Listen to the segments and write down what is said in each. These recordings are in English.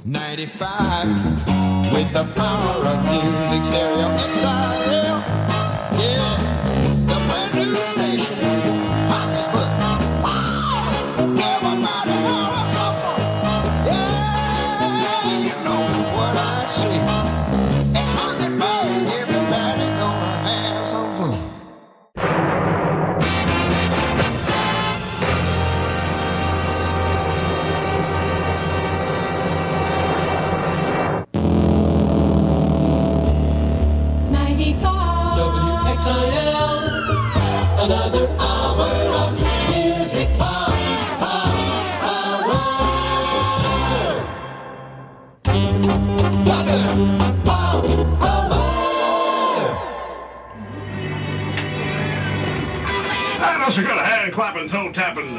95 with the power of music stereo WXIL. Yeah, the brand new station. Harrisburg. Wow! Everybody holler, come on. Yeah, you know what I see. And Harrisburg, everybody gonna have some fun. WXIL, another hour of music power. And that's a good hand clapping, toe tapping,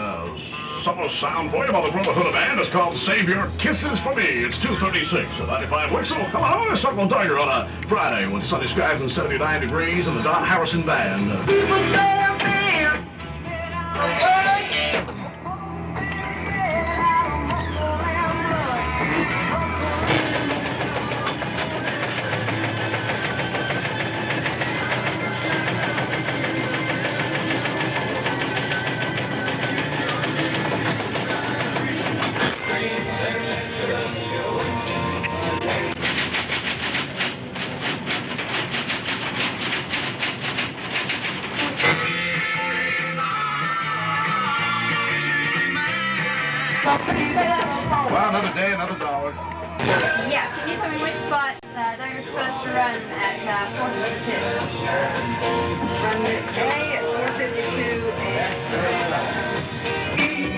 summer sound for you by the Brotherhood of Band. It's called Save Your Kisses for Me. It's 2:36 at 95 WXIL. Hello, it's Uncle Tiger on a Friday with sunny skies and 79 degrees and the Don Harrison Band. People say I'm bad. Well, another day, another dollar. Yeah, can you tell me which spot that you're supposed to run at 452? From A at 452 and...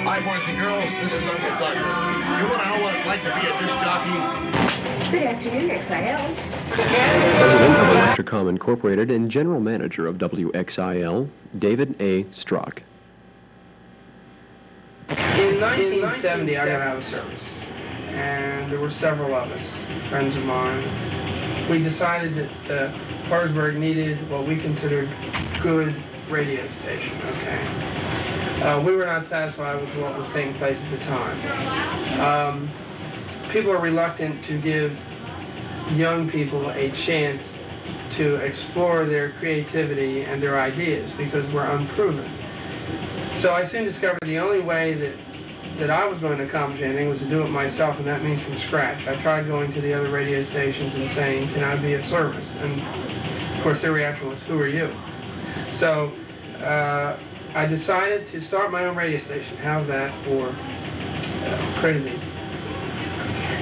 Hi, boys and girls. This is Uncle Tiger. You want to know what it's like to be a disc jockey? Good afternoon, XIL. President of Electricom Incorporated and General Manager of WXIL, David A. Strock. In 1970, I got out of service, and there were several of us, friends of mine. We decided that Parkersburg needed what we considered good radio station, okay? We were not satisfied with what was taking place at the time. People are reluctant to give young people a chance to explore their creativity and their ideas because we're unproven. So I soon discovered the only way that I was going to accomplish anything was to do it myself, and that means from scratch. I tried going to the other radio stations and saying, can I be of service? And of course their reaction was, who are you? So I decided to start my own radio station. How's that for crazy?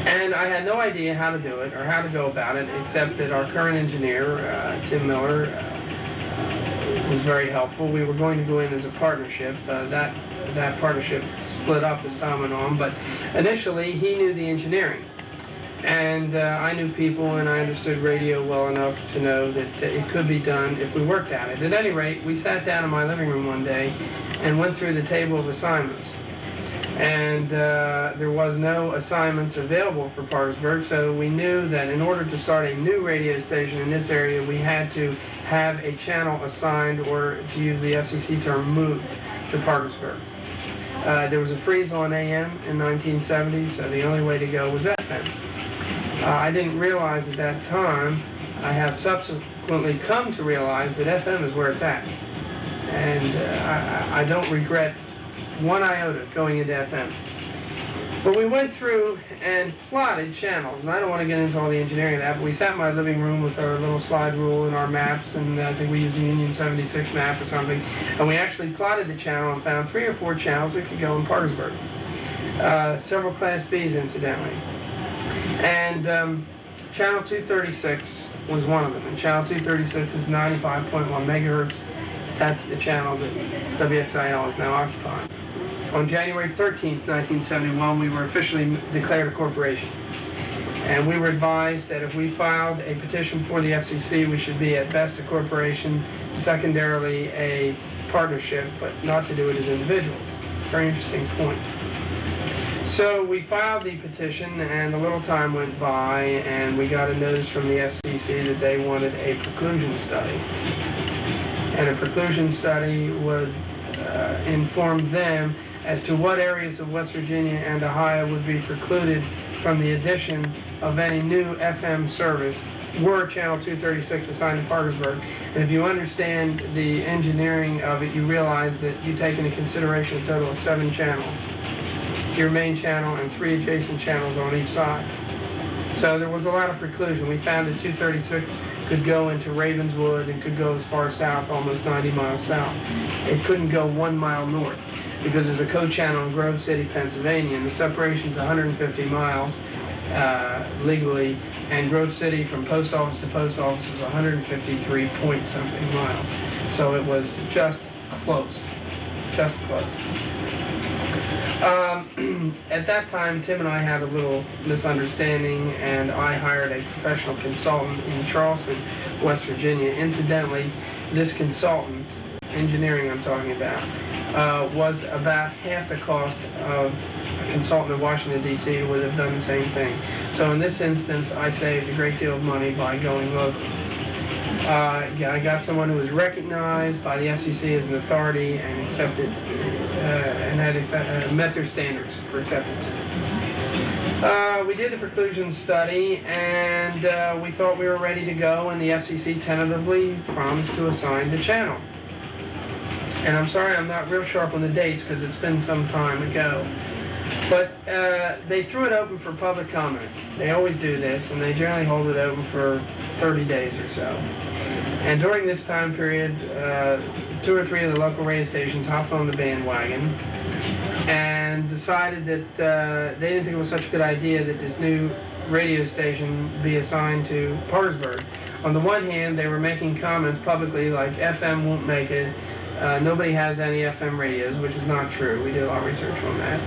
And I had no idea how to do it or how to go about it, except that our current engineer, Tim Miller, was very helpful. We were going to go in as a partnership. That partnership split up as time went on, but initially he knew the engineering. And I knew people and I understood radio well enough to know that it could be done if we worked at it. At any rate, we sat down in my living room one day and went through the table of assignments. And there was no assignments available for Parkersburg, so we knew that in order to start a new radio station in this area, we had to have a channel assigned, or to use the FCC term, moved to Parkersburg. There was a freeze on AM in 1970, so the only way to go was FM. I didn't realize at that time, I have subsequently come to realize that FM is where it's at. And I don't regret one iota going into FM. But we went through and plotted channels, and I don't want to get into all the engineering of that, but we sat in my living room with our little slide rule and our maps, and I think we used the Union 76 map or something, and we actually plotted the channel and found 3 or 4 channels that could go in Parkersburg. Several Class Bs, incidentally. And channel 236 was one of them, and channel 236 is 95.1 megahertz. That's the channel that WXIL is now occupying. On January 13th, 1971, we were officially declared a corporation. And we were advised that if we filed a petition for the FCC, we should be at best a corporation, secondarily a partnership, but not to do it as individuals. Very interesting point. So we filed the petition, and a little time went by, and we got a notice from the FCC that they wanted a preclusion study. And a preclusion study would inform them as to what areas of West Virginia and Ohio would be precluded from the addition of any new FM service were Channel 236 assigned to Parkersburg. And if you understand the engineering of it, you realize that you take into consideration a total of 7 channels. Your main channel and 3 adjacent channels on each side. So there was a lot of preclusion. We found that 236 could go into Ravenswood and could go as far south, almost 90 miles south. It couldn't go 1 mile north because there's a co-channel in Grove City, Pennsylvania, and the separation's 150 miles legally, and Grove City from post office to post office was 153 point something miles. So it was just close, just close. At that time, Tim and I had a little misunderstanding, and I hired a professional consultant in Charleston, West Virginia. Incidentally, this consultant, engineering I'm talking about, was about half the cost of a consultant in Washington, D.C. who would have done the same thing. So in this instance, I saved a great deal of money by going local. I got someone who was recognized by the FCC as an authority and accepted and had met their standards for acceptance. We did the preclusion study, and we thought we were ready to go, and the FCC tentatively promised to assign the channel. And I'm sorry I'm not real sharp on the dates because it's been some time ago. But they threw it open for public comment. They always do this, and they generally hold it open for 30 days or so. And during this time period, 2 or 3 of the local radio stations hopped on the bandwagon and decided that they didn't think it was such a good idea that this new radio station be assigned to Parkersburg. On the one hand, they were making comments publicly like, FM won't make it, nobody has any FM radios, which is not true. We did a lot of research on that.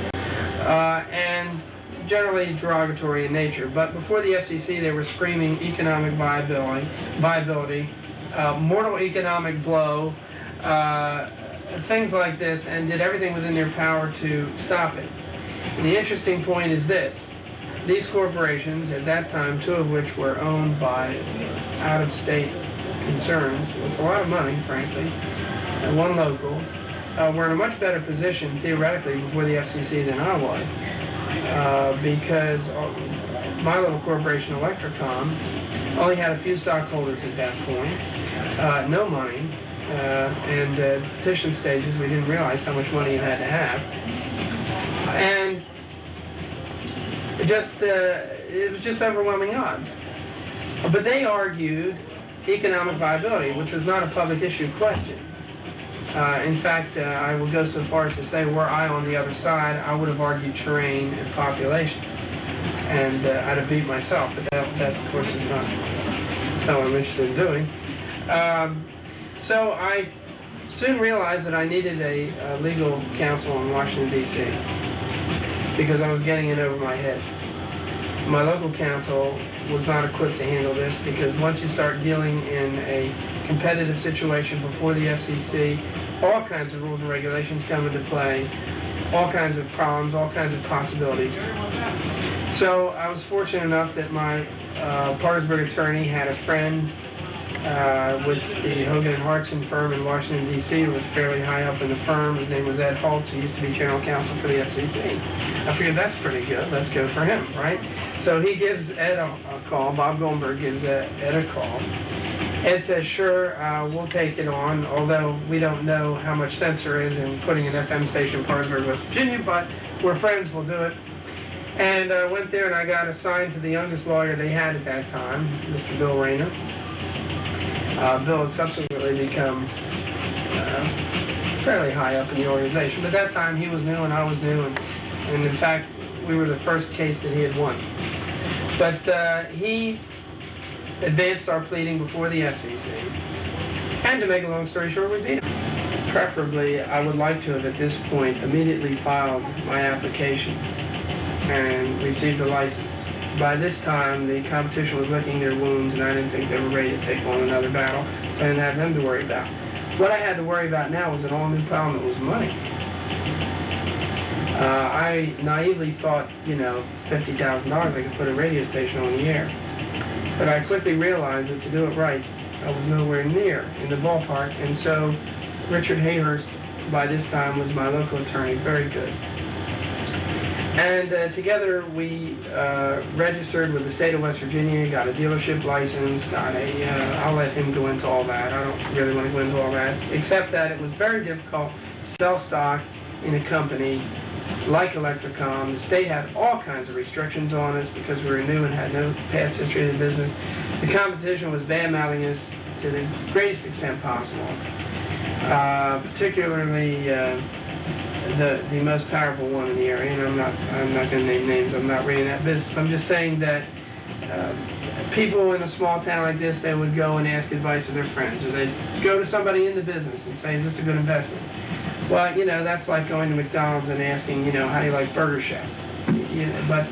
And generally derogatory in nature. But before the FCC, they were screaming economic viability, mortal economic blow, things like this, and did everything within their power to stop it. And the interesting point is this. These corporations, at that time, 2 of which were owned by out-of-state concerns, with a lot of money, frankly, and 1 local, were in a much better position, theoretically, before the FCC than I was. Because my little corporation, Electrocom, only had a few stockholders at that point, no money, and petition stages, we didn't realize how much money you had to have. And it was just overwhelming odds. But they argued economic viability, which was not a public issue question. In fact, I would go so far as to say, were I on the other side, I would have argued terrain and population. And I'd have beat myself, but that of course, is not what I'm interested in doing. So I soon realized that I needed a legal counsel in Washington, D.C. because I was getting in over my head. My local counsel was not equipped to handle this because once you start dealing in a competitive situation before the FCC, all kinds of rules and regulations come into play, all kinds of problems, all kinds of possibilities. So I was fortunate enough that my Parkersburg attorney had a friend with the Hogan and Hartson firm in Washington, D.C. who was fairly high up in the firm. His name was Ed Holtz. He used to be general counsel for the FCC. I figured that's pretty good. Let's go for him, right? So he gives Ed a call. Bob Goldberg gives Ed a call. Ed says, sure, we'll take it on, although we don't know how much sense there is in putting an FM station in Parkersburg, West Virginia, but we're friends, we'll do it. And I went there and I got assigned to the youngest lawyer they had at that time, Mr. Bill Rayner. Bill has subsequently become fairly high up in the organization. But at that time, he was new and I was new, and in fact, we were the first case that he had won. But he advanced our pleading before the FCC. And to make a long story short, we beat him. Preferably, I would like to have, at this point, immediately filed my application and received a license. By this time, the competition was licking their wounds, and I didn't think they were ready to take on another battle, so I didn't have them to worry about. What I had to worry about now was an all-new problem that was money. I naively thought, $50,000 I could put a radio station on the air. But I quickly realized that to do it right, I was nowhere near in the ballpark, and so Richard Hayhurst by this time was my local attorney, very good. And together we registered with the state of West Virginia, got a dealership license, got a, I'll let him go into all that. I don't really want to go into all that, except that it was very difficult to sell stock in a company like Electrocom. The state had all kinds of restrictions on us because we were new and had no past history of the business. The competition was bad-mouthing us to the greatest extent possible, particularly the most powerful one in the area. And I'm not going to name names. I'm not really in that business. I'm just saying that people in a small town like this, they would go and ask advice of their friends, or they'd go to somebody in the business and say, "Is this a good investment?" Well, you know, that's like going to McDonald's and asking, you know, "How do you like Burger Chef?" You know, but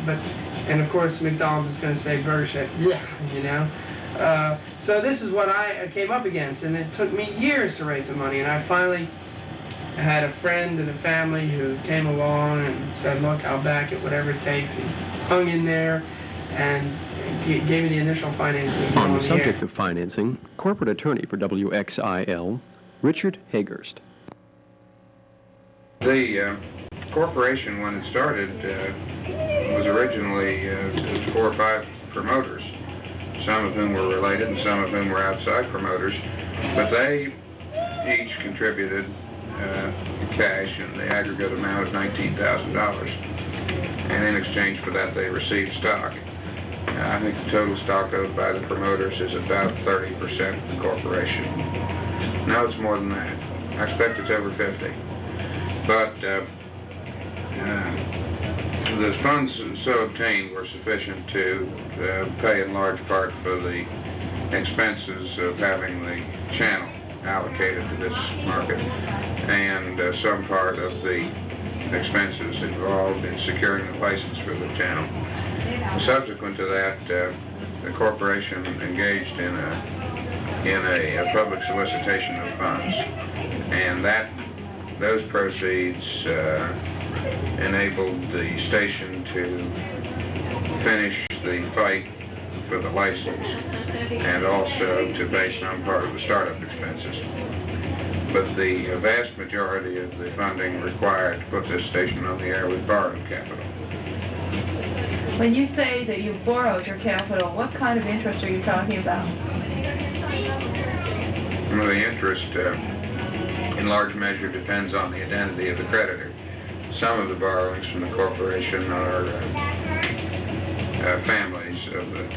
and of course McDonald's is going to say Burger Chef, yeah, you know. So this is what I came up against, and it took me years to raise the money, and I finally had a friend and a family who came along and said, "Look, I'll back it, whatever it takes." He hung in there and gave me the initial financing. On the subject of financing, corporate attorney for WXIL, Richard Hagerst. The corporation, when it started, was originally 4 or 5 promoters, some of whom were related and some of whom were outside promoters, but they each contributed cash in the aggregate amount of $19,000, and in exchange for that they received stock. I think the total stock owed by the promoters is about 30% of the corporation. No, it's more than that. I expect it's over 50. But the funds so obtained were sufficient to pay in large part for the expenses of having the channel allocated to this market, and some part of the expenses involved in securing the license for the channel. Subsequent to that, the corporation engaged in a public solicitation of funds, and those proceeds enabled the station to finish the fight for the license and also to pay some part of the startup expenses. But the vast majority of the funding required to put this station on the air was borrowed capital. When you say that you borrowed your capital, what kind of interest are you talking about? Well, the interest in large measure depends on the identity of the creditor. Some of the borrowings from the corporation are families of the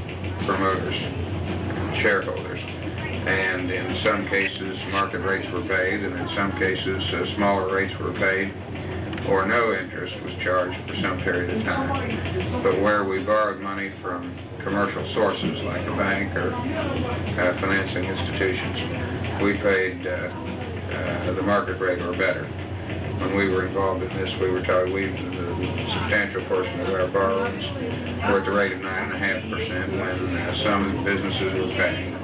promoters, shareholders, and in some cases market rates were paid, and in some cases smaller rates were paid, or no interest was charged for some period of time. But where we borrowed money from commercial sources like a bank or financing institutions, we paid the market rate or better. When we were involved in this, we were told the substantial portion of our borrowings were at the rate of 9.5%, when some businesses were paying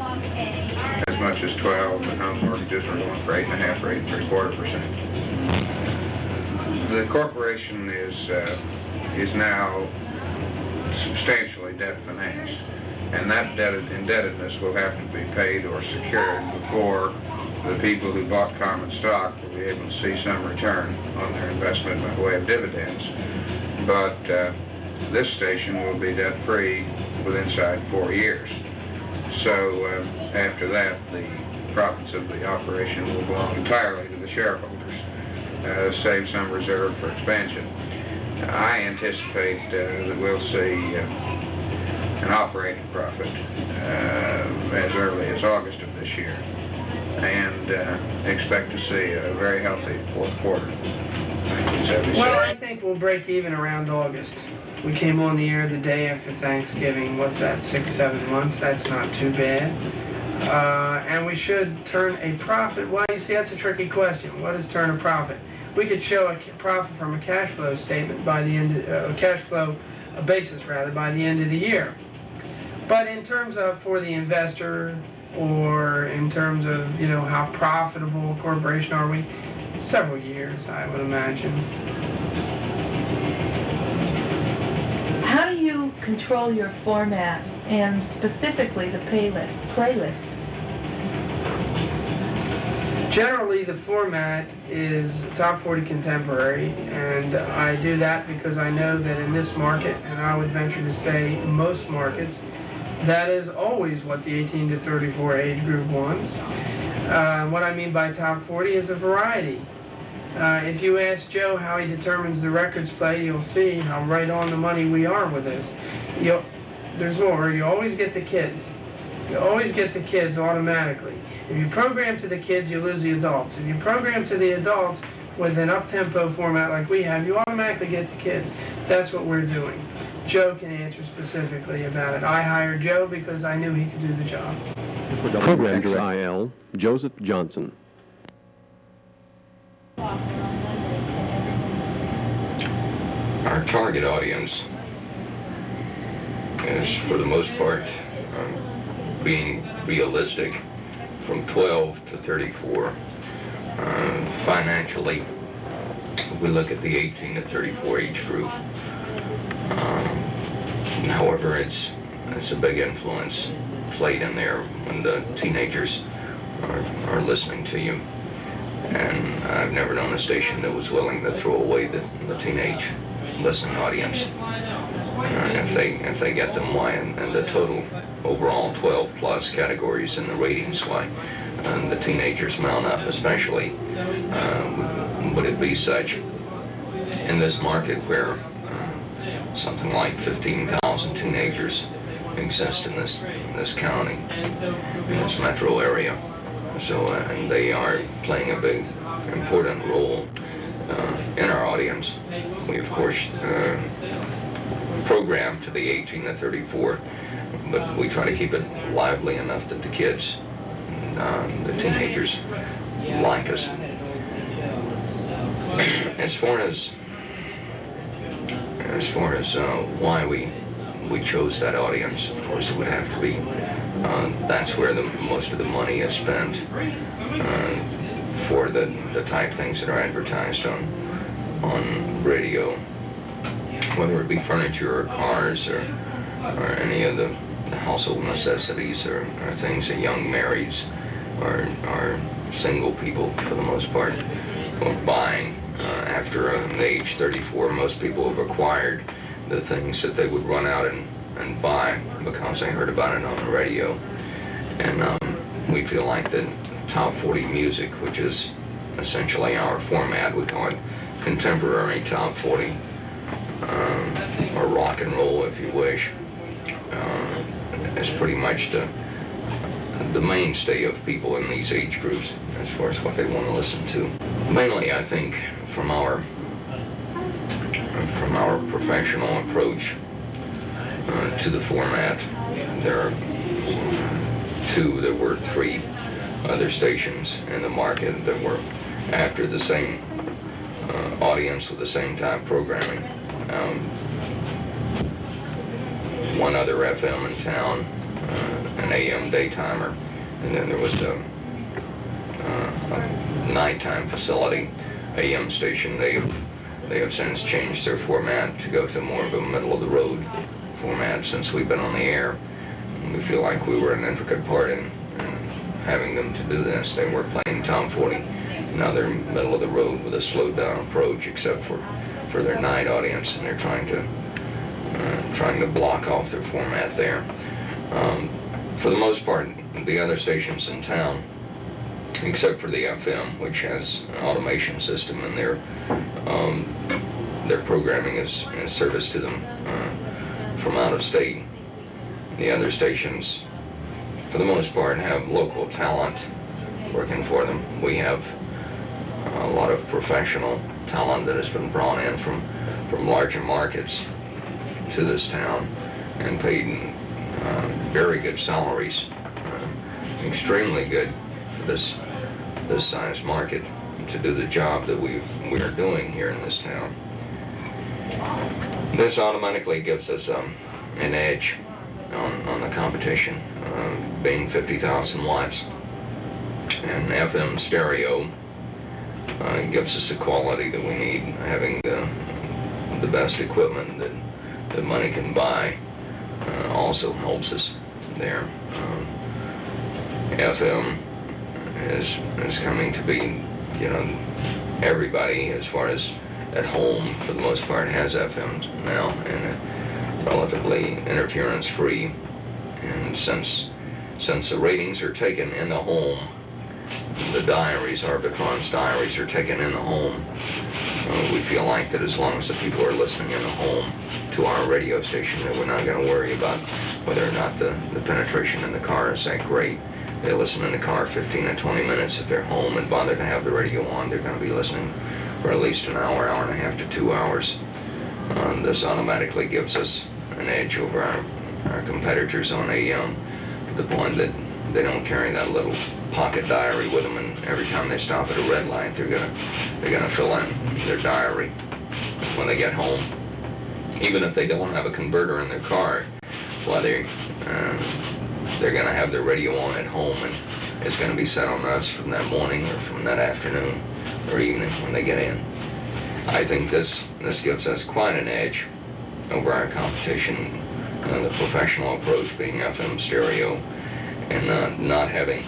as much as 12%, and home mortgages were going for 8.5% or 8.75%. The corporation is now substantially debt financed, and that indebtedness will have to be paid or secured before the people who bought common stock will be able to see some return on their investment by way of dividends. But this station will be debt-free inside 4 years. So after that, the profits of the operation will belong entirely to the shareholders, save some reserve for expansion. I anticipate that we'll see an operating profit as early as August of this year, and expect to see a very healthy fourth quarter. Well, I think we'll break even around August. We came on the air the day after Thanksgiving. What's that, 6-7 months? That's not too bad. And we should turn a profit. Well, you see, that's a tricky question. What is turn a profit? We could show a profit from a cash flow statement by the end of, cash flow basis rather, by the end of the year. But in terms of for the investor, or in terms of, you know, how profitable a corporation are we, several years, I would imagine. How do you control your format, and specifically the playlist? Generally, the format is top 40 contemporary, and I do that because I know that in this market, and I would venture to say most markets, that is always what the 18 to 34 age group wants. What I mean by top 40 is a variety. If you ask Joe how he determines the records play, you'll see how right on the money we are with this. There's more. You always get the kids. You always get the kids automatically. If you program to the kids, you lose the adults. If you program to the adults with an up-tempo format like we have, you automatically get the kids. That's what we're doing. Joe can answer specifically about it. I hired Joe because I knew he could do the job. For WXIL, Joseph Johnson. Our target audience is, for the most part, being realistic, from 12 to 34. Financially, we look at the 18 to 34 age group. However, it's a big influence played in there when the teenagers are listening to you. And I've never known a station that was willing to throw away the teenage listening audience. If they get them, why? And the total overall 12 plus categories in the ratings, why? The teenagers mount up, especially. Would it be such in this market where something like 15,000 teenagers exist in this county, in this metro area? So, and they are playing a big, important role in our audience. We, of course, program to the 18 to 34, but we try to keep it lively enough that the kids, the teenagers, like us. As far as why we chose that audience, of course, it would have to be that's where most of the money is spent for the type things that are advertised on radio, whether it be furniture or cars or any of the household necessities or things that young marrieds or single people, for the most part, are buying. After age 34, most people have acquired the things that they would run out and buy because they heard about it on the radio. And we feel like the top 40 music, which is essentially our format, we call it contemporary top 40, or rock and roll if you wish, is pretty much the mainstay of people in these age groups as far as what they want to listen to. Mainly, I think, from our professional approach to the format, there are there were 3 other stations in the market that were after the same audience with the same type programming. One other FM in town, an AM daytimer, and then there was a nighttime facility, AM station. They have since changed their format to go to more of a middle-of-the-road format since we've been on the air. And we feel like we were an intricate part in having them to do this. They were playing top 40. Now they're middle-of-the-road with a slowed-down approach, except for their night audience, and they're trying to block off their format there. For the most part, the other stations in town, except for the FM, which has an automation system, and their programming is service to them from out of state. The other stations, for the most part, have local talent working for them. We have a lot of professional talent that has been brought in from larger markets to this town and paid very good salaries, extremely good for this size market to do the job that we are doing here in this town. This automatically gives us an edge on the competition, being 50,000 watts, and FM stereo gives us the quality that we need. Having the best equipment that money can buy also helps us there. FM is coming to be, you know, everybody, as far as at home, for the most part, has FM now, and relatively interference-free. And since the ratings are taken in the home, the diaries, Arbitron's diaries, are taken in the home, we feel like that as long as the people are listening in the home to our radio station, that we're not going to worry about whether or not the penetration in the car is that great. They listen in the car 15 to 20 minutes. If they're home and bother to have the radio on, they're going to be listening for at least an hour, hour and a half to 2 hours. This automatically gives us an edge over our competitors on the point that they don't carry that little pocket diary with them, and every time they stop at a red light, they're gonna fill in their diary when they get home. Even if they don't have a converter in their car, well, they're gonna have their radio on at home, and it's gonna be set on us from that morning or from that afternoon or evening when they get in. I think this gives us quite an edge over our competition. The professional approach being FM stereo, and not having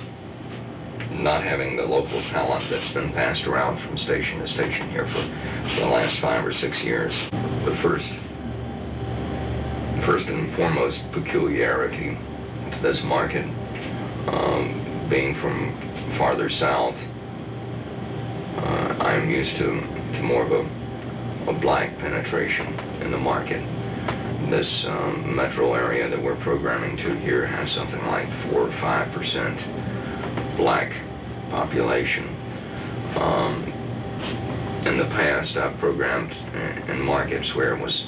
the local talent that's been passed around from station to station here for the last 5 or 6 years. The first and foremost peculiarity to this market, being from farther south, I'm used to more of a black penetration in the market. This metro area that we're programming to here has something like 4 or 5% black population. In the past, I've programmed in markets where it was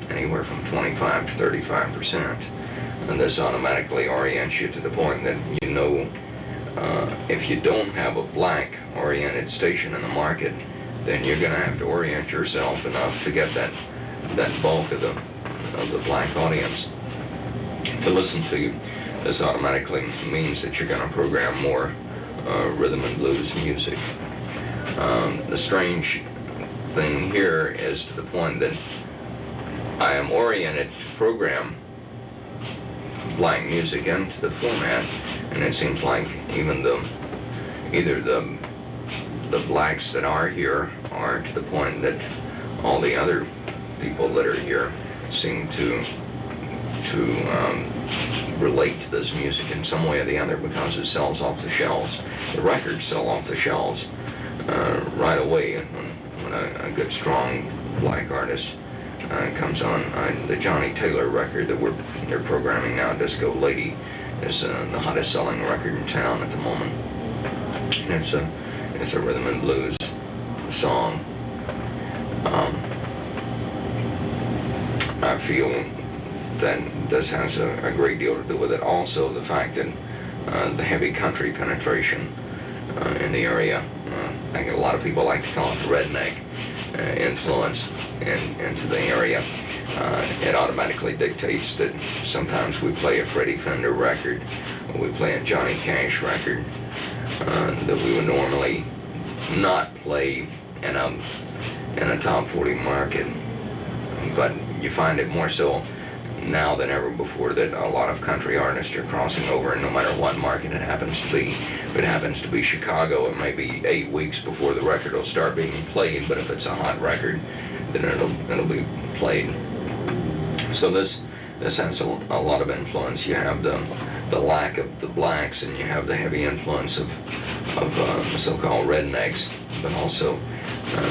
anywhere from 25 to 35%. And this automatically orients you to the point that you know if you don't have a black-oriented station in the market, then you're going to have to orient yourself enough to get that bulk of the black audience to listen to you. This automatically means that you're going to program more rhythm and blues music. The strange thing here is to the point that I am oriented to program black music into the format, and it seems like even either the blacks that are here are to the point that all the other people that are here seem to relate to this music in some way or the other, because it sells off the shelves. The records sell off the shelves right away when a good, strong black artist comes on. The Johnny Taylor record that they're programming now, Disco Lady, is the hottest selling record in town at the moment. And it's a rhythm and blues song. I feel that this has a great deal to do with it. Also, the fact that the heavy country penetration in the area, I think a lot of people like to call it the redneck influence into the area. It automatically dictates that sometimes we play a Freddie Fender record, or we play a Johnny Cash record that we would normally not play in a top 40 market. But you find it more so now than ever before that a lot of country artists are crossing over, and no matter what market it happens to be. If it happens to be Chicago, it may be 8 weeks before the record will start being played, but if it's a hot record, then it'll be played. So this has a lot of influence. You have the lack of the blacks, and you have the heavy influence of so-called rednecks, but also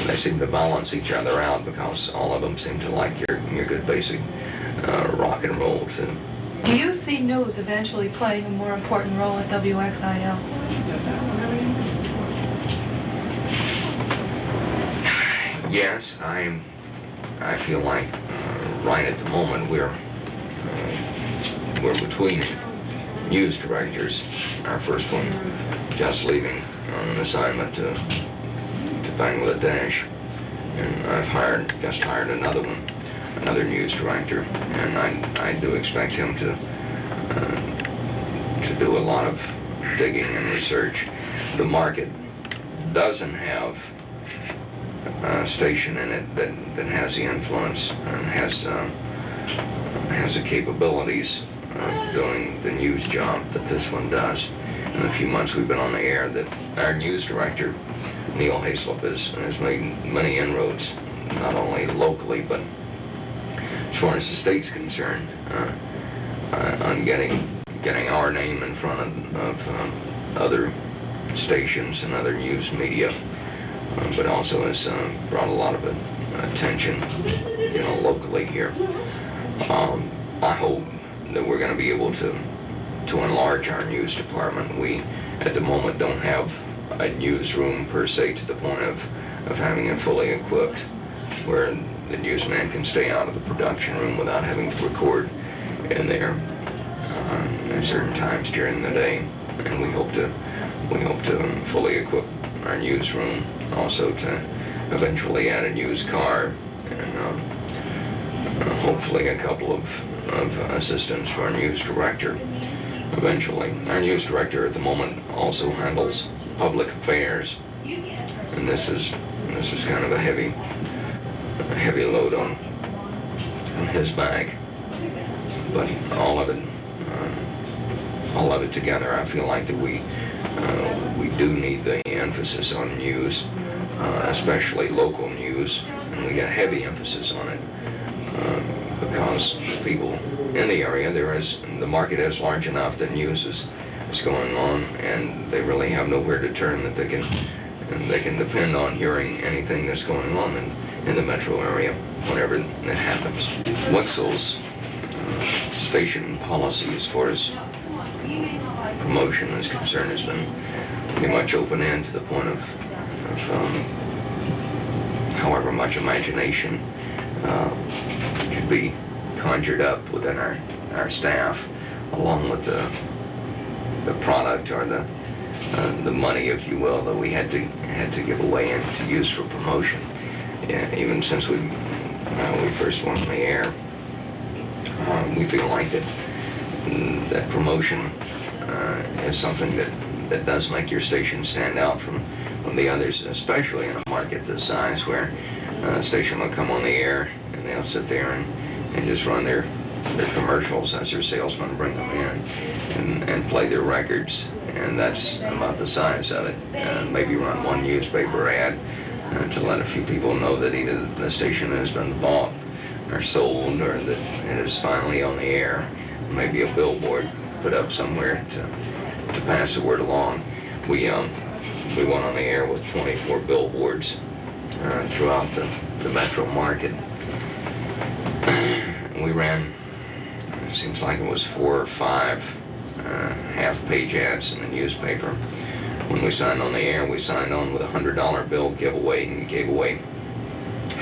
they seem to balance each other out, because all of them seem to like your good basic rock and roll too. Do you see news eventually playing a more important role at WXIL? Yes, I feel like right at the moment we're between news directors. Our first one just leaving on an assignment to Bangladesh, and I've just hired another news director, and I do expect him to do a lot of digging and research. The market doesn't have a station in it that has the influence and has the capabilities of doing the news job that this one does. in the few months we've been on the air that our news director, Neil Hayslip, has made many inroads, not only locally, but as far as the state's concerned, on getting our name in front of other stations and other news media, but also has brought a lot of attention, locally here. I hope that we're going to be able to enlarge our news department. We, at the moment, don't have a newsroom per se to the point of having it fully equipped, where the newsman can stay out of the production room without having to record in there at certain times during the day. And we hope to fully equip our newsroom, also to eventually add a news car and hopefully a couple of assistants for our news director eventually. Our news director at the moment also handles public affairs, and this is kind of a heavy load on his back. But all of it together, I feel like that we do need the emphasis on news, especially local news, and we got heavy emphasis on it because people in the area, the market is large enough that news is going on, and they really have nowhere to turn that they can depend on hearing anything that's going on in the metro area whenever it happens. WXIL's station policy as far as promotion is concerned has been pretty much open-end to the point of however much imagination could be conjured up within our staff, along with the product or the money, if you will, that we had to give away and to use for promotion. Yeah, even since we first went on the air, we feel like that promotion is something that does make your station stand out from the others, especially in a market this size, where a station will come on the air and they'll sit there and just run their commercials as their salesmen bring them in and play their records, and that's about the size of it. Maybe run one newspaper ad to let a few people know that either the station has been bought or sold, or that it is finally on the air. Maybe a billboard put up somewhere to pass the word along. We went on the air with 24 billboards throughout the metro market. We ran, it seems like it was 4 or 5 half-page ads in the newspaper. When we signed on the air, we signed on with a $100 bill giveaway, and gave away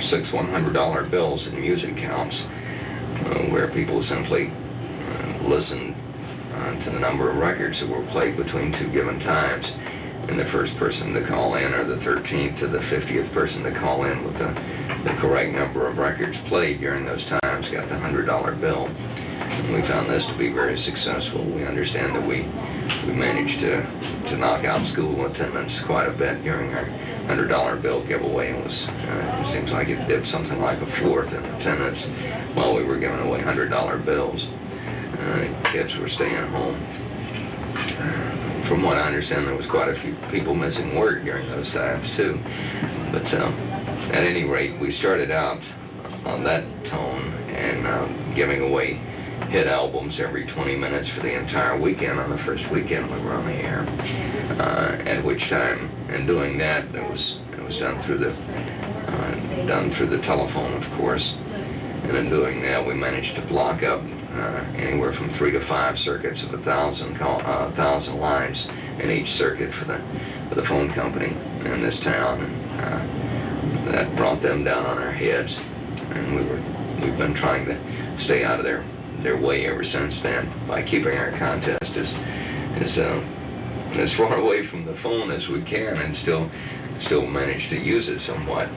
6 $100 bills in music counts, where people simply listened to the number of records that were played between 2 given times. And the first person to call in, or the 13th to the 50th person to call in with the correct number of records played during those times got the $100 bill. And we found this to be very successful. We understand that we managed to knock out school attendance quite a bit during our $100 bill giveaway. It seems like it dipped something like a fourth in attendance while we were giving away $100 bills. Kids were staying home. From what I understand, there was quite a few people missing work during those times too. But at any rate, we started out on that tone and giving away hit albums every 20 minutes for the entire weekend on the first weekend we were on the air. At which time, in doing that, it was done through the telephone, of course. And in doing that, we managed to block up anywhere from 3 to 5 circuits of 1,000 lines in each circuit for the phone company in this town, and that brought them down on our heads. And we've been trying to stay out of their way ever since then by keeping our contest as far away from the phone as we can, and still manage to use it somewhat.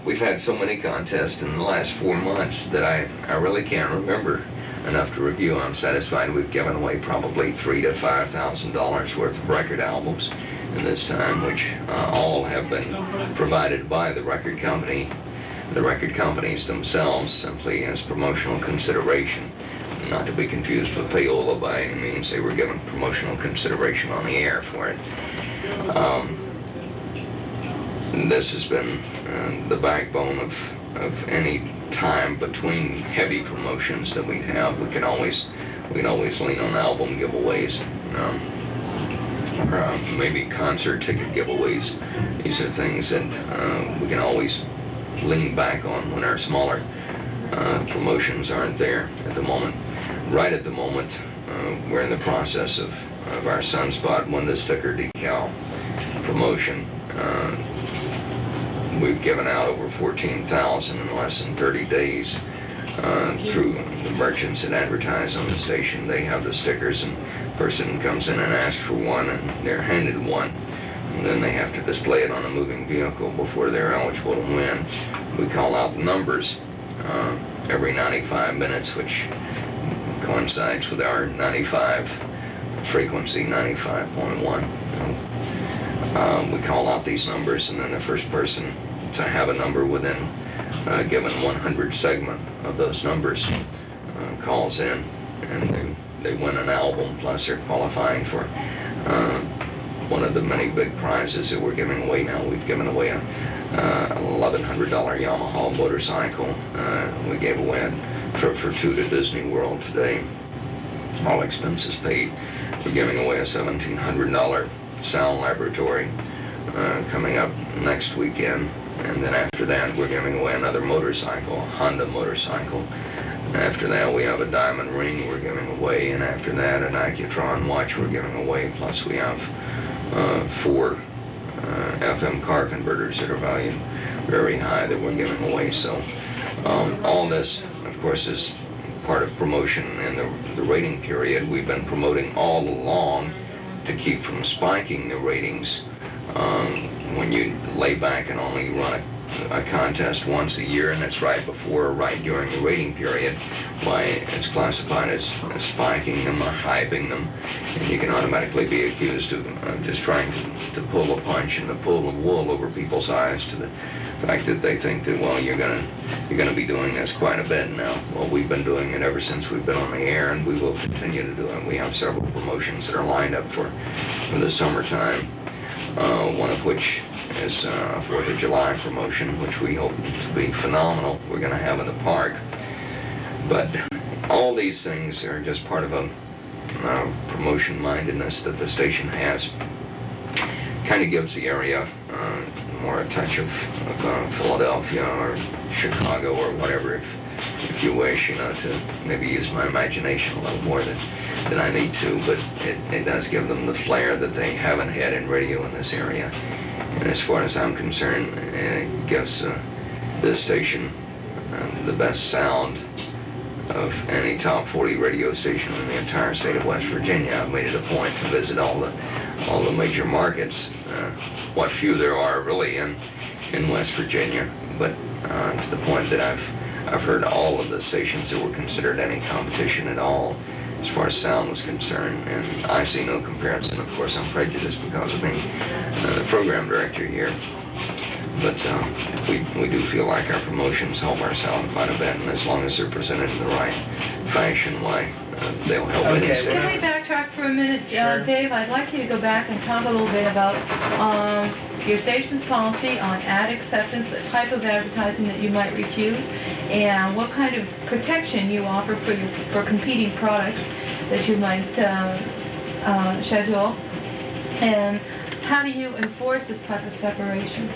We've had so many contests in the last 4 months that I really can't remember enough to review. I'm satisfied we've given away probably $3,000 to $5,000 worth of record albums in this time, which all have been provided by the record company, the record companies themselves, simply as promotional consideration not to be confused with payola by any means. They were given promotional consideration on the air for it. This has been the backbone of any time between heavy promotions that we have. We can always lean on album giveaways, or maybe concert ticket giveaways. These are things that we can always lean back on when our smaller promotions aren't there at the moment. Right at the moment, we're in the process of our Sunspot window sticker decal promotion. We've given out over 14,000 in less than 30 days through the merchants that advertise on the station. They have the stickers, and a person comes in and asks for one, and they're handed one. And then they have to display it on a moving vehicle before they're eligible to win. We call out numbers every 95 minutes, which coincides with our 95 frequency, 95.1. We call out these numbers, and then the first person to have a number within a given 100 segment of those numbers calls in, and they win an album, plus they're qualifying for one of the many big prizes that we're giving away now. We've given away a $1,100 Yamaha motorcycle. We gave away a trip for two to Disney World today, all expenses paid. We're giving away a $1,700 sound laboratory coming up next weekend, and then after that we're giving away another motorcycle, a Honda motorcycle. After that we have a diamond ring we're giving away, and after that an Accutron watch we're giving away, plus we have 4 FM car converters that are valued very high that we're giving away. So all this, of course, is part of promotion in the rating period. We've been promoting all along to keep from spiking the ratings. When you lay back and only run a contest once a year, and it's right before or right during the rating period, why it's classified as spiking them or hyping them, and you can automatically be accused of just trying to pull a punch and to pull the wool over people's eyes to the fact that they think that, well, you're gonna be doing this quite a bit now. Well, we've been doing it ever since we've been on the air, and we will continue to do it. We have several promotions that are lined up for the summertime, one of which is a 4th of July promotion, which we hope to be phenomenal. We're going to have in the park. But all these things are just part of a promotion mindedness that the station has. Kind of gives the area more a touch of Philadelphia or Chicago or whatever, if you wish, to maybe use my imagination a little more than I need to, but it does give them the flair that they haven't had in radio in this area. And as far as I'm concerned, it gives this station the best sound of any top 40 radio station in the entire state of West Virginia. I've made it a point to visit all the major markets, what few there are really in West Virginia, but to the point that I've heard all of the stations that were considered any competition at all as far as sound was concerned, and I see no comparison. Of course, I'm prejudiced because of being the program director here, but we do feel like our promotions help our sound quite a bit, and as long as they're presented in the right fashion, why they'll help any station. Can we backtrack for a minute, Sure. Dave? I'd like you to go back and talk a little bit about your station's policy on ad acceptance, the type of advertising that you might refuse, and what kind of protection you offer for competing products that you might schedule, and how do you enforce this type of separation?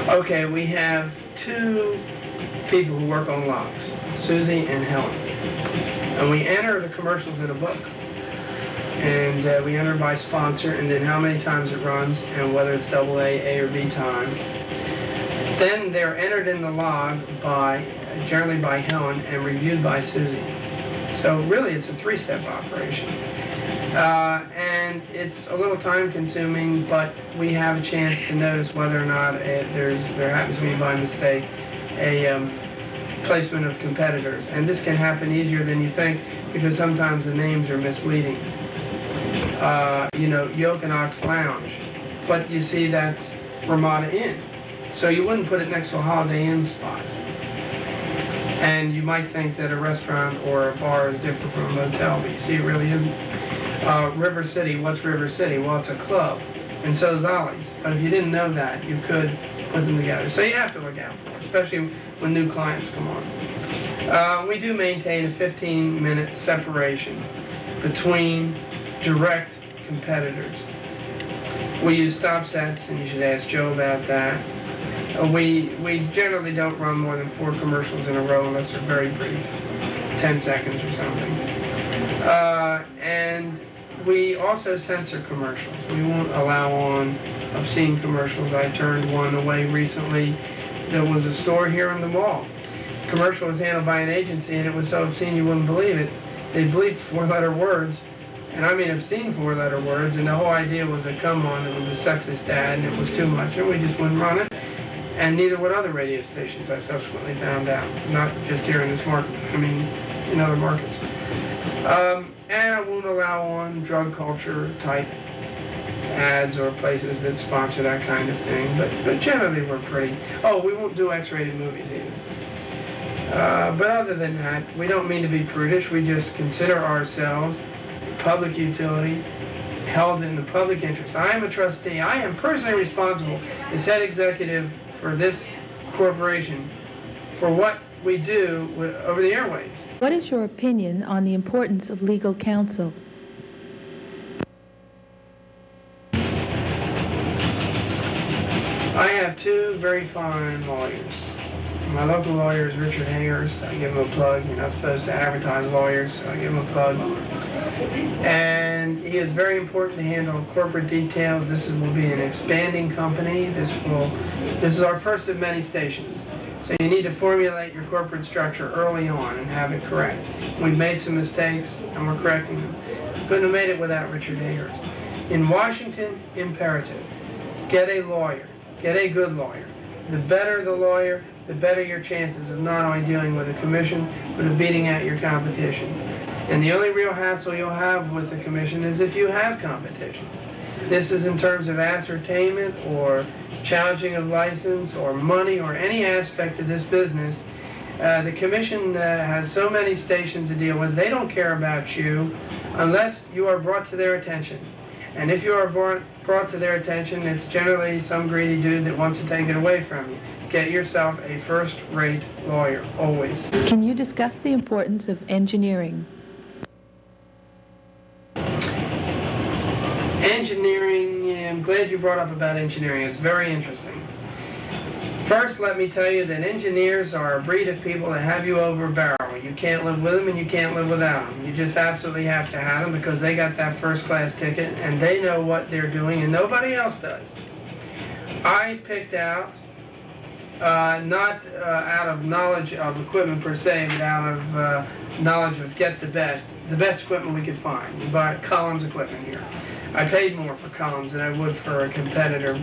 Okay, we have 2 people who work on logs, Susie and Helen. And we enter the commercials in a book. And we enter by sponsor, and then how many times it runs, and whether it's AA, A, or B time. Then they're entered in the log generally by Helen, and reviewed by Susie. So really it's a 3-step operation. And it's a little time consuming, but we have a chance to notice whether or not there happens to be by mistake a placement of competitors. And this can happen easier than you think, because sometimes the names are misleading. Yoke and Ox Lounge, but you see that's Ramada Inn. So you wouldn't put it next to a Holiday Inn spot. And you might think that a restaurant or a bar is different from a motel, but you see it really isn't. River City, what's River City? Well, it's a club, and so is Ollie's. But if you didn't know that, you could put them together. So you have to look out for it, especially when new clients come on. We do maintain a 15-minute separation between direct competitors. We use stop sets, and you should ask Joe about that. We generally don't run more than 4 commercials in a row unless they're very brief, 10 seconds or something. And we also censor commercials. We won't allow on obscene commercials. I turned one away recently. There was a store here in the mall. The commercial was handled by an agency, and it was so obscene you wouldn't believe it. They bleeped 4-letter words, and I mean obscene 4-letter words, and the whole idea was that, come on, it was a sexist ad, and it was too much, and we just wouldn't run it. And neither would other radio stations, I subsequently found out. Not just here in this market, I mean in other markets. And I won't allow on drug culture type ads or places that sponsor that kind of thing. But generally we're pretty... Oh, we won't do X-rated movies either. But other than that, we don't mean to be prudish. We just consider ourselves public utility held in the public interest. I am a trustee. I am personally responsible as head executive for this corporation for what we do over the airwaves. What is your opinion on the importance of legal counsel? I have 2 very fine lawyers. My local lawyer is Richard Hayhurst. I give him a plug. You're not supposed to advertise lawyers, so I give him a plug. And he is very important to handle corporate details. This will be an expanding company. This is our first of many stations. So you need to formulate your corporate structure early on and have it correct. We've made some mistakes, and we're correcting them. Couldn't have made it without Richard Hayhurst. In Washington, imperative. Get a lawyer. Get a good lawyer. The better the lawyer, the better your chances of not only dealing with a commission, but of beating out your competition. And the only real hassle you'll have with the commission is if you have competition. This is in terms of ascertainment or challenging of license or money or any aspect of this business. The commission has so many stations to deal with. They don't care about you unless you are brought to their attention. And if you are brought to their attention, it's generally some greedy dude that wants to take it away from you. Get yourself a first-rate lawyer, always. Can you discuss the importance of engineering? Engineering, I'm glad you brought up about engineering. It's very interesting. First, let me tell you that engineers are a breed of people that have you over a barrel. You can't live with them and you can't live without them. You just absolutely have to have them because they got that first-class ticket and they know what they're doing and nobody else does. I picked out, not out of knowledge of equipment per se, but out of knowledge of get the best equipment we could find. We bought Collins equipment here. I paid more for Collins than I would for a competitor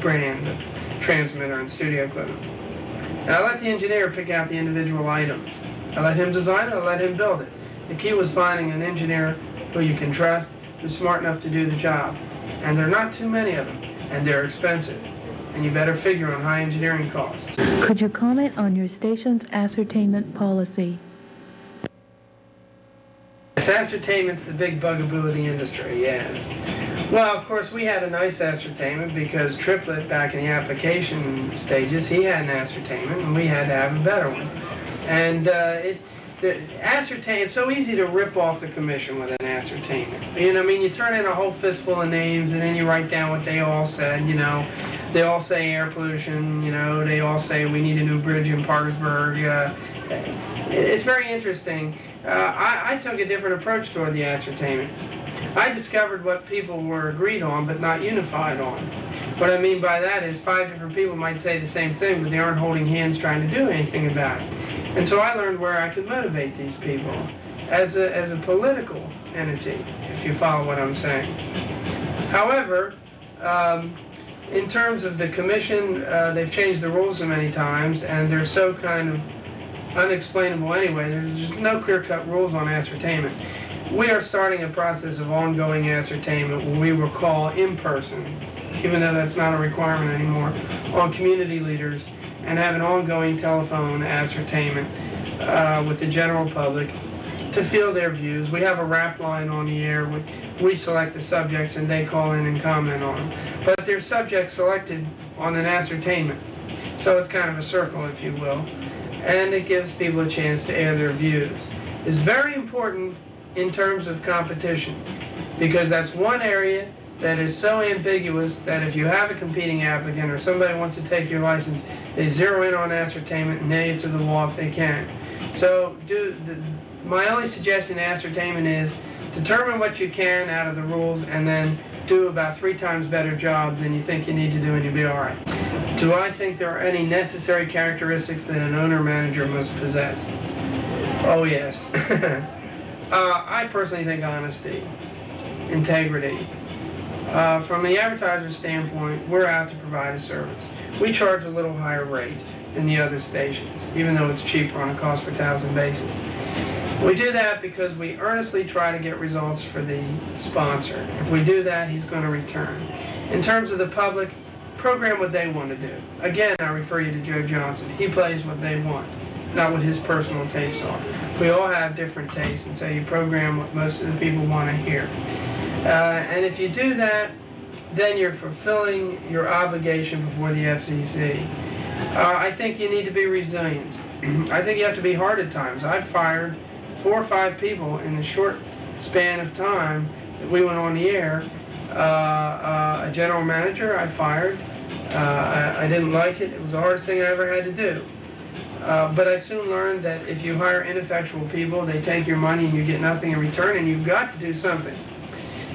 brand of transmitter and studio equipment. And I let the engineer pick out the individual items. I let him design it, I let him build it. The key was finding an engineer who you can trust, who's smart enough to do the job. And there are not too many of them, and they're expensive. And you better figure on high engineering costs. Could you comment on your station's ascertainment policy? Yes, ascertainment's the big bugaboo of the industry, yes. Well, of course, we had a nice ascertainment because Triplett, back in the application stages, he had an ascertainment, and we had to have a better one. And it's so easy to rip off the commission with an ascertainment. You know, I mean, you turn in a whole fistful of names, and then you write down what they all said, you know. They all say air pollution, you know, they all say we need a new bridge in Parkersburg. It's very interesting. I took a different approach toward the ascertainment. I discovered what people were agreed on, but not unified on. What I mean by that is 5 different people might say the same thing, but they aren't holding hands trying to do anything about it. And so I learned where I could motivate these people as a political entity, if you follow what I'm saying. However, in terms of the commission, they've changed the rules so many times, and they're so kind of unexplainable anyway. There's just no clear-cut rules on ascertainment. We are starting a process of ongoing ascertainment where we will call in person, even though that's not a requirement anymore, on community leaders and have an ongoing telephone ascertainment with the general public to field their views. We have a rap line on the air. We select the subjects and they call in and comment on them. But they're subjects selected on an ascertainment. So it's kind of a circle, if you will. And it gives people a chance to air their views. It's very important in terms of competition, because that's one area that is so ambiguous that if you have a competing applicant or somebody wants to take your license, they zero in on ascertainment and nail you to the wall if they can. So my only suggestion to ascertainment is determine what you can out of the rules and then do about 3 times better job than you think you need to do and you'll be all right. Do I think there are any necessary characteristics that an owner-manager must possess? Oh, yes. I personally think honesty, integrity. From the advertiser's standpoint, we're out to provide a service. We charge a little higher rate than the other stations, even though it's cheaper on a cost per thousand basis. We do that because we earnestly try to get results for the sponsor. If we do that, he's going to return. In terms of the public, program what they want to do. Again, I refer you to Joe Johnson. He plays what they want, not what his personal tastes are. We all have different tastes, and so you program what most of the people want to hear. And if you do that, then you're fulfilling your obligation before the FCC. I think you need to be resilient. I think you have to be hard at times. I've fired 4 or 5 people in the short span of time that we went on the air. A general manager I fired. I didn't like it. It was the hardest thing I ever had to do. But I soon learned that if you hire ineffectual people, they take your money and you get nothing in return, and you've got to do something.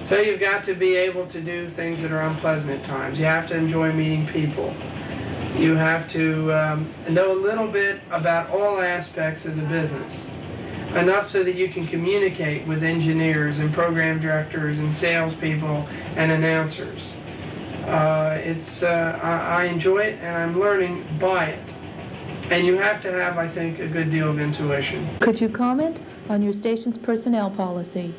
So you've got to be able to do things that are unpleasant at times. You have to enjoy meeting people. You have to know a little bit about all aspects of the business, enough so that you can communicate with engineers and program directors and salespeople and announcers. I enjoy it, and I'm learning by it. And you have to have, I think, a good deal of intuition. Could you comment on your station's personnel policy?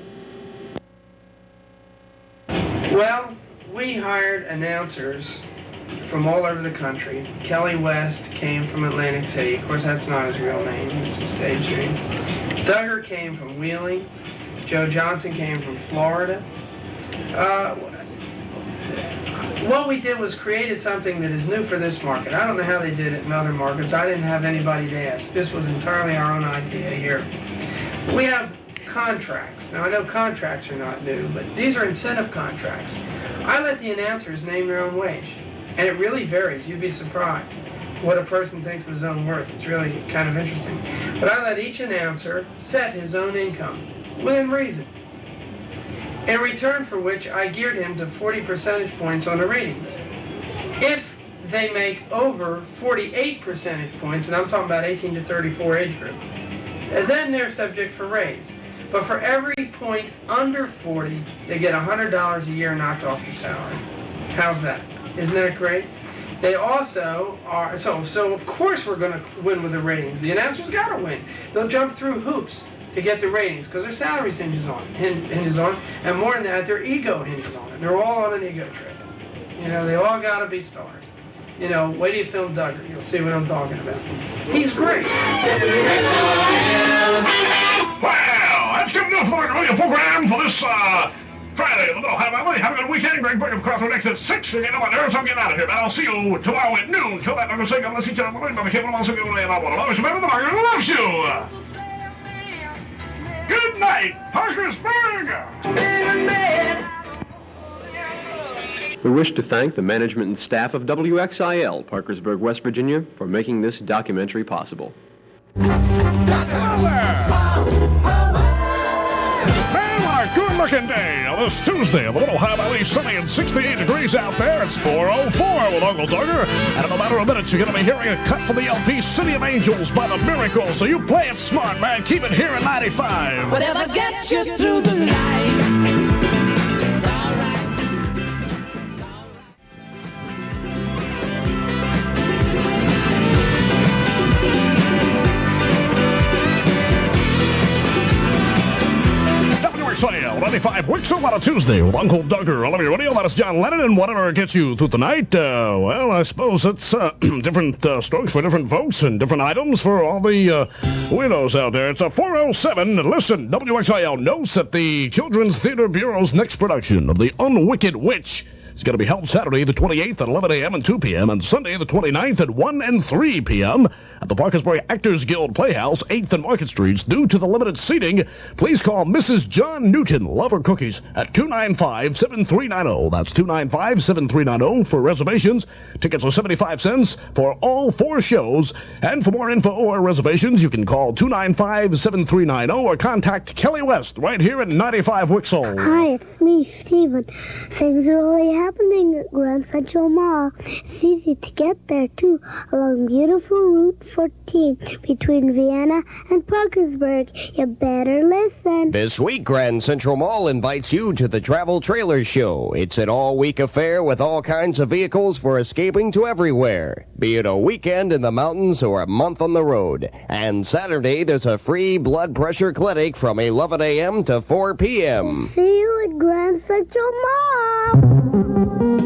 Well, we hired announcers from all over the country. Kelly West came from Atlantic City. Of course, that's not his real name. It's a stage name. Duggar came from Wheeling. Joe Johnson came from Florida. What we did was created something that is new for this market. I don't know how they did it in other markets. I didn't have anybody to ask. This was entirely our own idea here. We have contracts. Now, I know contracts are not new, but these are incentive contracts. I let the announcers name their own wage, and it really varies. You'd be surprised what a person thinks of his own worth. It's really kind of interesting. But I let each announcer set his own income within reason, in return for which I geared him to 40 percentage points on the ratings. If they make over 48 percentage points, and I'm talking about 18 to 34 age group, then they're subject for raise. But for every point under 40, they get $100 a year knocked off the salary. How's that? Isn't that great? They also are, so of course we're going to win with the ratings. The announcers got to win. They'll jump through hoops to get the ratings because their salaries hinges on, and more than that, their ego hinges on it. They're all on an ego trip. You know, they all got to be stars. You know, wait till you film Duggar. You'll see what I'm talking about. He's great. Well, that's going to do it for the radio program for this Friday in the Middle High Valley. Have a good weekend. Greg Burton across the next at 6. You know what? So I'm getting out of here, man. I'll see you tomorrow at noon. Till then, I'm going to say God bless each other. I'm going to keep them also giving away about one. Always remember the market loves you. Good night, Parkersburg. We wish to thank the management and staff of WXIL, Parkersburg, West Virginia, for making this documentary possible. Good-looking day on this Tuesday. A little high valley, sunny and 68 degrees out there. It's 4:04 with Uncle Duggar. And in a matter of minutes, you're going to be hearing a cut from the LP City of Angels by The Miracles. So you play it smart, man. Keep it here at 95. Whatever gets you through the night. WXIL 95 WXIL on a Tuesday with Uncle Duggar. All of your radio, that is John Lennon, and whatever gets you through the night, well, I suppose it's different strokes for different folks and different items for all the weirdos out there. It's a 407. Listen, WXIL notes that the Children's Theater Bureau's next production of The Unwicked Witch is going to be held Saturday the 28th at 11 a.m. and 2 p.m. and Sunday the 29th at 1 and 3 p.m. at the Parkersburg Actors Guild Playhouse, 8th and Market Streets. Due to the limited seating, please call Mrs. John Newton, Love Her Cookies, at 295-7390. That's 295-7390 for reservations. Tickets are 75 cents for all 4 shows. And for more info or reservations, you can call 295-7390 or contact Kelly West right here at 95 WXIL. Hi, it's me, Steven. Things are really happening at Grand Central Mall. It's easy to get there, too, along beautiful Route 14 between Vienna and Parkersburg. You better listen. This week, Grand Central Mall invites you to the Travel Trailer Show. It's an all-week affair with all kinds of vehicles for escaping to everywhere, be it a weekend in the mountains or a month on the road. And Saturday, there's a free blood pressure clinic from 11 a.m. to 4 p.m. See you at Grand Central Mall.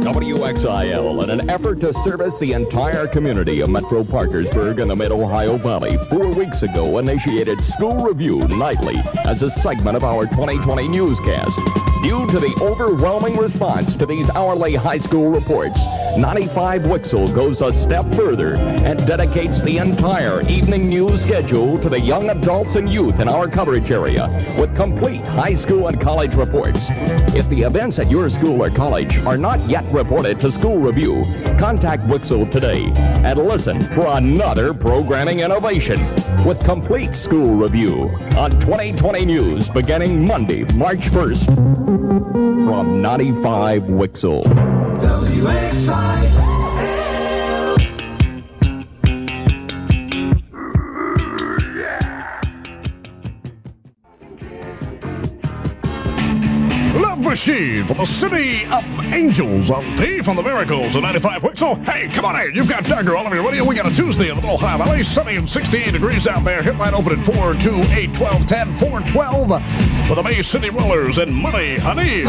WXIL, in an effort to service the entire community of Metro Parkersburg and the Mid-Ohio Valley, 4 weeks ago initiated School Review nightly as a segment of our 2020 newscast. Due to the overwhelming response to these hourly high school reports, 95 WXIL goes a step further and dedicates the entire evening news schedule to the young adults and youth in our coverage area with complete high school and college reports. If the events at your school or college are not yet reported to School Review, contact WXIL today and listen for another programming innovation with complete School Review on 2020 News beginning Monday, March 1st. From 95 WXIL. WXIL. Love Machine for the City of Angels on P from the Miracles of 95 WXIL. Hey, come on in. You've got Duggar all over your radio. We got a Tuesday in the Ohio Valley. Sunny and 68 degrees out there. Hit line open at 428-1210, 412 with the Bay City Rollers and Money, Honey.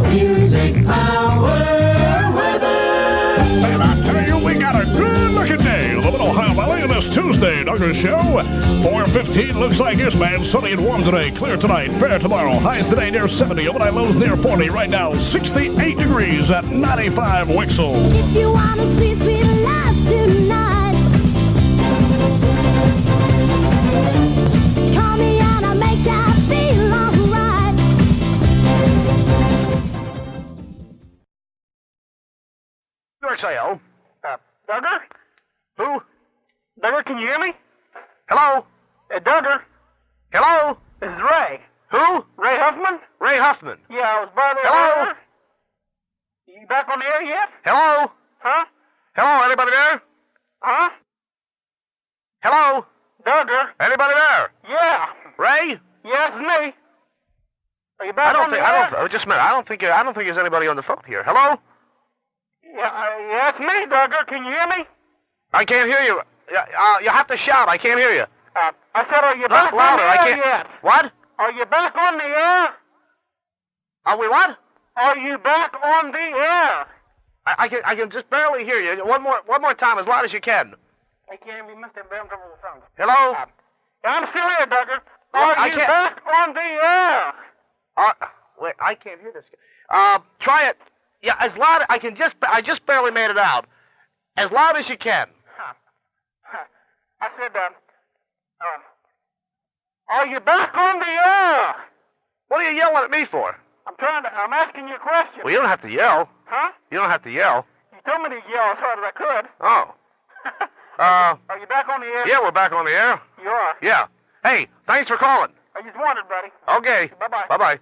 Music Power Weather. And I tell you, we got a good-looking day in the Mid-Ohio Valley on this Tuesday Duggar Show. 4:15 looks like this, man. Sunny and warm today, clear tonight, fair tomorrow. Highs today near 70, overnight lows near 40. Right now, 68 degrees at 95 WXIL. If you want a sweet, sweet life tonight, call me and I'll make you feel alright. WXIL. Duggar? Who? Duggar, can you hear me? Hello? Duggar? Hello? This is Ray. Who? Ray Huffman? Ray Huffman. Yeah, I was by there. Hello? You back on the air yet? Hello? Huh? Hello, anybody there? Huh? Hello? Duggar? Anybody there? Yeah. Ray? Yeah, it's me. Are you back on the air? Just a minute. I don't think there's anybody on the phone here. Hello? Yeah, it's me, Duggar. Can you hear me? I can't hear you. You have to shout. I can't hear you. I said, are you back on the air yet? What? Are you back on the air? Are we what? Are you back on the air? I can just barely hear you. One more time, as loud as you can. I can't. We must have been trouble with the phone. Hello? I'm still here, Duggar. Are you back on the air? Wait, I can't hear this. Try it. Yeah, as loud. I just barely made it out. As loud as you can. I said, are you back on the air? What are you yelling at me for? I'm asking you a question. Well, you don't have to yell. Huh? You don't have to yell. You told me to yell as hard as I could. Oh. Are you back on the air? Yeah, we're back on the air. You are? Yeah. Hey, thanks for calling. I just wondered, buddy. Okay. Bye-bye. Bye-bye.